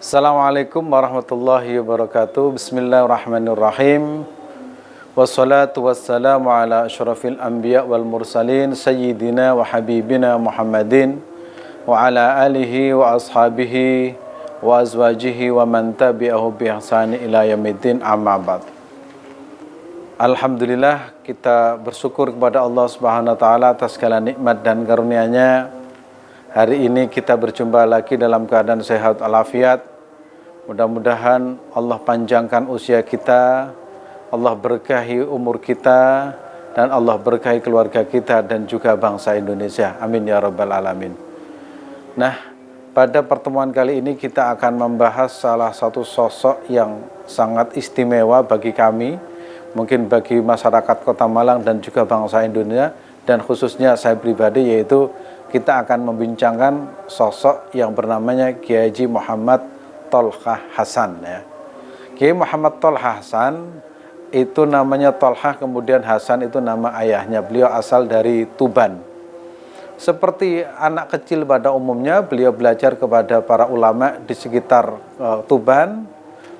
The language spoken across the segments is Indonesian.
Assalamualaikum warahmatullahi wabarakatuh. Bismillahirrahmanirrahim. Wassalatu wassalamu ala asyrafil anbiya wal mursalin sayyidina wa habibina Muhammadin wa ala alihi wa ashabihi wa azwajihi wa man tabi'ahu bi ihsani ila yaumiddin, amma ba'd. Alhamdulillah, kita bersyukur kepada Allah Subhanahu wa taala atas segala nikmat dan karunia-Nya. Hari ini kita berjumpa lagi dalam keadaan sehat walafiat. Mudah-mudahan Allah panjangkan usia kita, Allah berkahi umur kita, dan Allah berkahi keluarga kita dan juga bangsa Indonesia. Amin ya rabbal alamin. Nah, pada pertemuan kali ini kita akan membahas salah satu sosok yang sangat istimewa bagi kami, mungkin bagi masyarakat Kota Malang dan juga bangsa Indonesia, dan khususnya saya pribadi, yaitu kita akan membincangkan sosok yang bernamanya Kiai Haji Muhammad Tolha Hasan, ya. Kiai Muhammad Tolha Hasan itu namanya Tolha, kemudian Hasan itu nama ayahnya. Beliau asal dari Tuban. Seperti anak kecil pada umumnya, beliau belajar kepada para ulama di sekitar Tuban.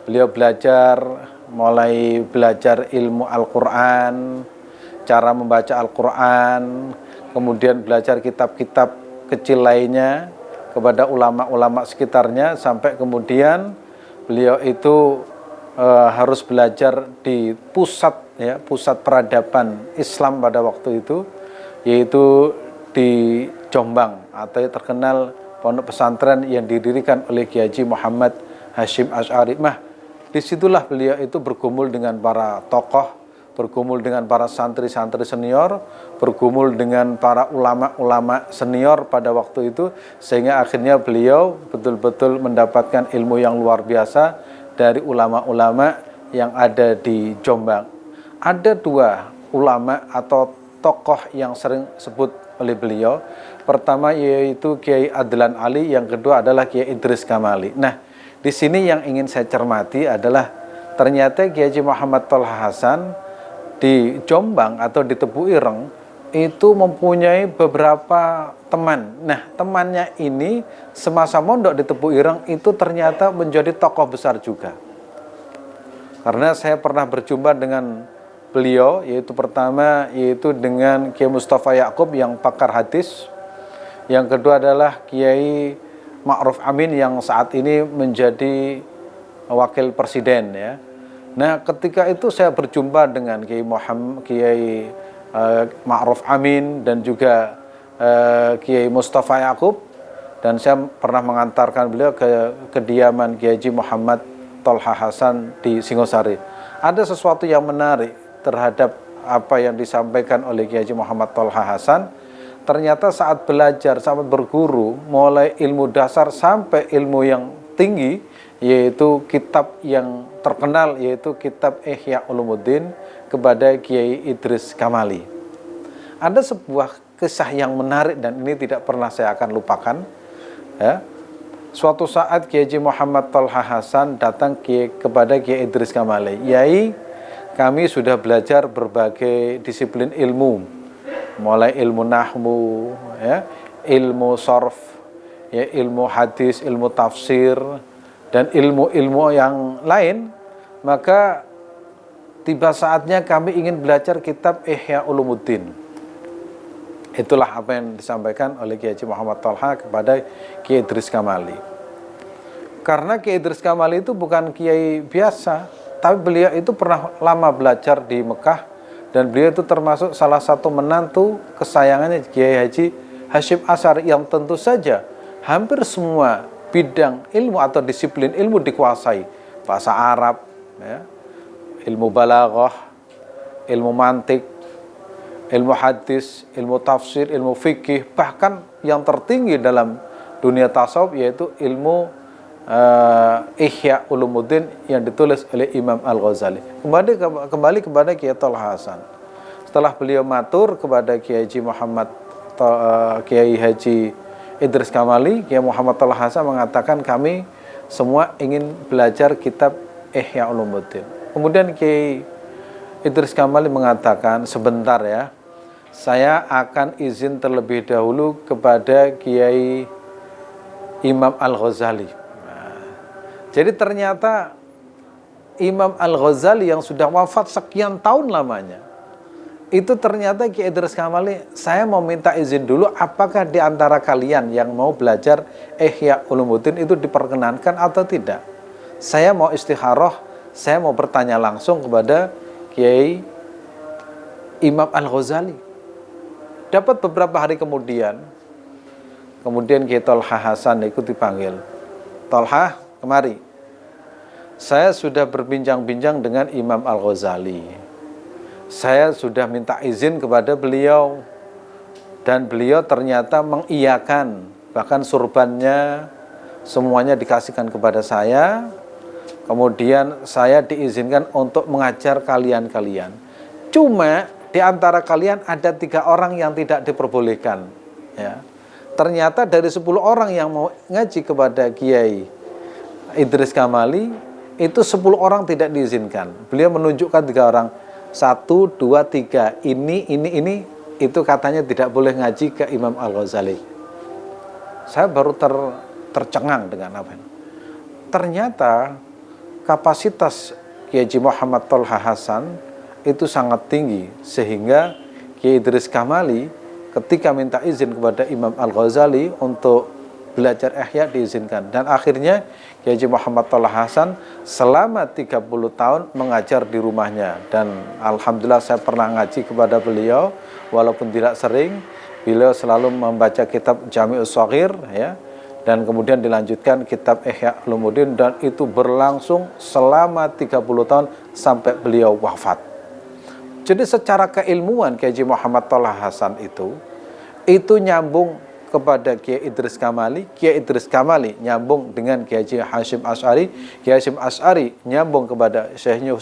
Beliau mulai belajar ilmu Al-Quran, cara membaca Al-Quran, kemudian belajar kitab-kitab kecil lainnya kepada ulama-ulama sekitarnya, sampai kemudian beliau itu harus belajar di pusat peradaban Islam pada waktu itu, yaitu di Jombang, atau yang terkenal pondok pesantren yang didirikan oleh Kiai Haji Muhammad Hasyim Asy'ari. Disitulah beliau itu bergumul dengan para tokoh, bergumul dengan para santri-santri senior, bergumul dengan para ulama-ulama senior pada waktu itu, sehingga akhirnya beliau betul-betul mendapatkan ilmu yang luar biasa dari ulama-ulama yang ada di Jombang. Ada dua ulama atau tokoh yang sering sebut oleh beliau. Pertama yaitu Kiai Adlan Ali, yang kedua adalah Kiai Idris Kamali. Nah, di sini yang ingin saya cermati adalah ternyata Kiai Haji Muhammad Tolha Hasan di Jombang atau di Tebu Ireng itu mempunyai beberapa teman. Nah, temannya ini semasa mondok di Tebu Ireng itu ternyata menjadi tokoh besar juga. Karena saya pernah berjumpa dengan beliau, yaitu pertama yaitu dengan Kiai Mustafa Ya'qub yang pakar hadis. Yang kedua adalah Kiai Ma'ruf Amin yang saat ini menjadi wakil presiden, ya. Nah, ketika itu saya berjumpa dengan Kiai Ma'ruf Amin dan juga Kiai Mustafa Ya'qub, dan saya pernah mengantarkan beliau ke kediaman Kiai Haji Muhammad Tolha Hasan di Singosari. Ada sesuatu yang menarik terhadap apa yang disampaikan oleh Kiai Haji Muhammad Tolha Hasan. Ternyata saat belajar, saat berguru, mulai ilmu dasar sampai ilmu yang tinggi, yaitu kitab yang terkenal, yaitu kitab Ihya Ulumuddin kepada Kiai Idris Kamali. Ada sebuah kisah yang menarik dan ini tidak pernah saya akan lupakan, ya. Suatu saat Kiai Haji Muhammad Tolha Hasan datang kepada Kiai Idris Kamali. Yai, kami sudah belajar berbagai disiplin ilmu, mulai ilmu nahwu, ya, ilmu sorf, ya, ilmu hadis, ilmu tafsir, dan ilmu-ilmu yang lain. Maka tiba saatnya kami ingin belajar kitab Ihya Ulumuddin. Itulah apa yang disampaikan oleh Kiai Haji Muhammad Tolha kepada Kiai Idris Kamali. Karena Kiai Idris Kamali itu bukan kiai biasa, tapi beliau itu pernah lama belajar di Mekah, dan beliau itu termasuk salah satu menantu kesayangannya Kiai Haji Hasyim Asy'ari, yang tentu saja hampir semua bidang ilmu atau disiplin ilmu dikuasai. Bahasa Arab, ya, ilmu balaghah, ilmu mantik, ilmu hadis, ilmu tafsir, ilmu fikih, bahkan yang tertinggi dalam dunia tasawuf yaitu ilmu Ihya Ulumuddin yang ditulis oleh Imam Al-Ghazali. Kembali kepada Kiai Tolha Hasan. Setelah beliau matur kepada Kiai Haji Idris Kamali, Kiai Muhammad Tolha Hasan mengatakan, kami semua ingin belajar kitab Ihya Ulumuddin. Kemudian Kiai Idris Kamali mengatakan, sebentar ya, saya akan izin terlebih dahulu kepada Kiai Imam Al-Ghazali. Jadi ternyata Imam Al-Ghazali yang sudah wafat sekian tahun lamanya, itu ternyata Kiai Idris Kamali, saya mau minta izin dulu, apakah di antara kalian yang mau belajar Ihya Ulumuddin itu diperkenankan atau tidak? Saya mau istikharah, saya mau bertanya langsung kepada Kiai Imam Al-Ghazali. Dapat beberapa hari kemudian Kiai Tolha Hasan ikut dipanggil. Tolha, kemari. Saya sudah berbincang-bincang dengan Imam Al-Ghazali. Saya sudah minta izin kepada beliau, dan beliau ternyata mengiyakan, bahkan surbannya semuanya dikasihkan kepada saya. Kemudian saya diizinkan untuk mengajar kalian-kalian. Cuma di antara kalian ada 3 orang yang tidak diperbolehkan, ya. Ternyata dari 10 orang yang mau ngaji kepada Kiai Idris Kamali, itu 10 orang tidak diizinkan. Beliau menunjukkan 3 orang, 1, 2, 3, ini, itu katanya tidak boleh ngaji ke Imam Al-Ghazali. Saya baru tercengang dengan apa ini. Ternyata kapasitas Kiai Haji Muhammad Tolha Hasan itu sangat tinggi, sehingga Kiai Idris Kamali ketika minta izin kepada Imam Al-Ghazali untuk belajar Ihya diizinkan. Dan akhirnya Kiai Haji Muhammad Tolha Hasan selama 30 tahun mengajar di rumahnya. Dan alhamdulillah saya pernah ngaji kepada beliau, walaupun tidak sering. Beliau selalu membaca kitab Jami'us Shaghir, ya, dan kemudian dilanjutkan kitab Ihya Ulumuddin, dan itu berlangsung selama 30 tahun sampai beliau wafat. Jadi secara keilmuan Kiai Haji Muhammad Tolha Hasan itu nyambung kepada Kiai Idris Kamali, Kiai Idris Kamali nyambung dengan Kiai Haji Hasyim Asy'ari, Kiai Hasyim Asy'ari nyambung kepada Syekhnya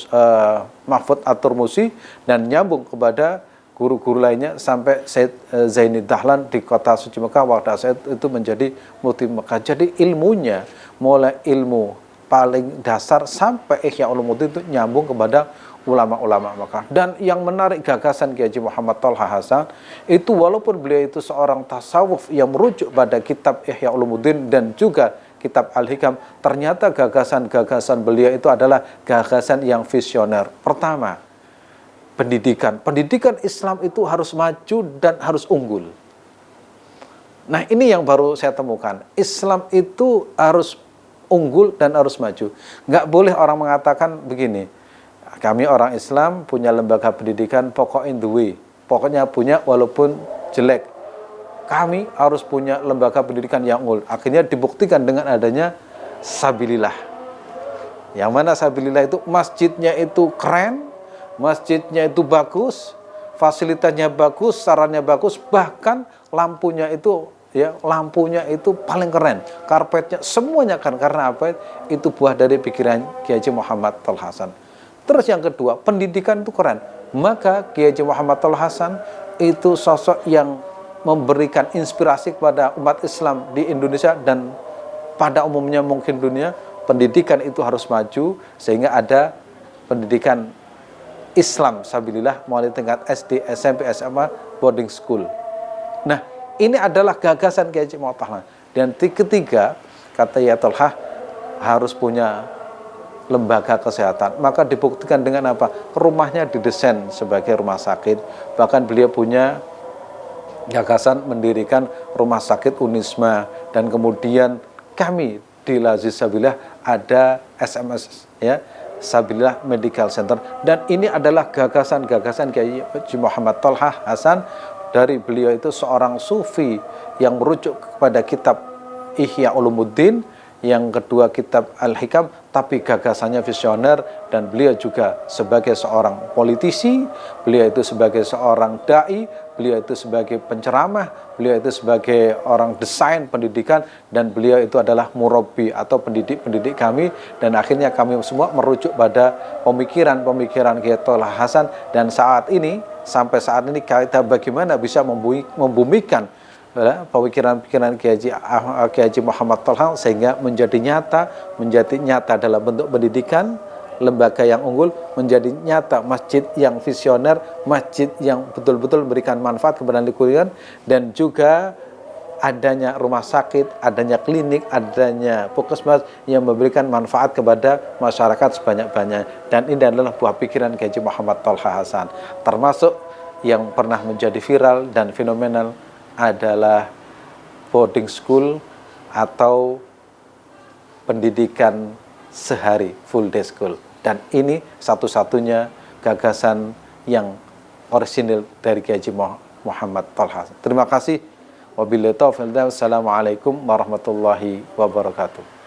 Mahfud At-Turmusi, dan nyambung kepada guru-guru lainnya sampai Said Zaini Dahlan di kota suci Mekah. Waktu Said itu menjadi mufti Mekah. Jadi ilmunya mulai ilmu paling dasar sampai Ihya Ulumuddin itu nyambung kepada ulama-ulama Mekah. Dan yang menarik gagasan Kiai Haji Muhammad Tolha Hasan itu, walaupun beliau itu seorang tasawuf yang merujuk pada kitab Ihya Ulumuddin dan juga kitab Al-Hikam, ternyata gagasan-gagasan beliau itu adalah gagasan yang visioner. Pertama, pendidikan Islam itu harus maju dan harus unggul. Nah, ini yang baru saya temukan. Islam itu harus unggul dan harus maju. Nggak boleh orang mengatakan begini, kami orang Islam punya lembaga pendidikan pokoknya duwe, pokoknya punya walaupun jelek. Kami harus punya lembaga pendidikan yang unggul. Akhirnya dibuktikan dengan adanya Sabilillah. Yang mana Sabilillah itu masjidnya itu keren, masjidnya itu bagus, fasilitasnya bagus, sarannya bagus, bahkan lampunya itu, ya, lampunya itu paling keren, karpetnya semuanya kan. Karena apa? Itu buah dari pikiran Kiai Haji Muhammad Tolha Hasan. Terus yang kedua, pendidikan itu keren. Maka Kiai Haji Muhammad Tolha Hasan itu sosok yang memberikan inspirasi kepada umat Islam di Indonesia dan pada umumnya mungkin dunia. Pendidikan itu harus maju, sehingga ada pendidikan Islam Sabilillah mulai tingkat SD, SMP, SMA, boarding school. Nah, ini adalah gagasan Kiai Haji Muhammad Tolha. Dan ketiga, kata ya Tolha, harus punya lembaga kesehatan. Maka dibuktikan dengan apa? Rumahnya didesain sebagai rumah sakit. Bahkan beliau punya gagasan mendirikan rumah sakit Unisma. Dan kemudian kami di Lazis Sabilillah ada SMS, ya, Sabilillah Medical Center. Dan ini adalah gagasan-gagasan Kiai Haji Muhammad Tolha Hasan. Dari beliau itu seorang sufi yang merujuk kepada kitab Ihya Ulumuddin, yang kedua kitab Al-Hikam, tapi gagasannya visioner. Dan beliau juga sebagai seorang politisi, beliau itu sebagai seorang dai, beliau itu sebagai penceramah, beliau itu sebagai orang desain pendidikan, dan beliau itu adalah murabbi atau pendidik-pendidik kami. Dan akhirnya kami semua merujuk pada pemikiran-pemikiran Kiai Tolha Hasan. Dan sampai saat ini kita bagaimana bisa membumikan pemikiran-pemikiran Kiai Haji Muhammad Tolha sehingga menjadi nyata dalam bentuk pendidikan, lembaga yang unggul, menjadi nyata masjid yang visioner, masjid yang betul-betul memberikan manfaat kepada lingkungan, dan juga adanya rumah sakit, adanya klinik, adanya puskesmas yang memberikan manfaat kepada masyarakat sebanyak-banyak. Dan ini adalah buah pikiran Kiai Haji Muhammad Thalha Hasan. Termasuk yang pernah menjadi viral dan fenomenal adalah boarding school atau pendidikan sehari, full day school. Dan ini satu-satunya gagasan yang orisinil dari Kiai Haji Muhammad Thalha Hasan. Terima kasih. Wabillahi taufiq. Wassalamualaikum warahmatullahi wabarakatuh.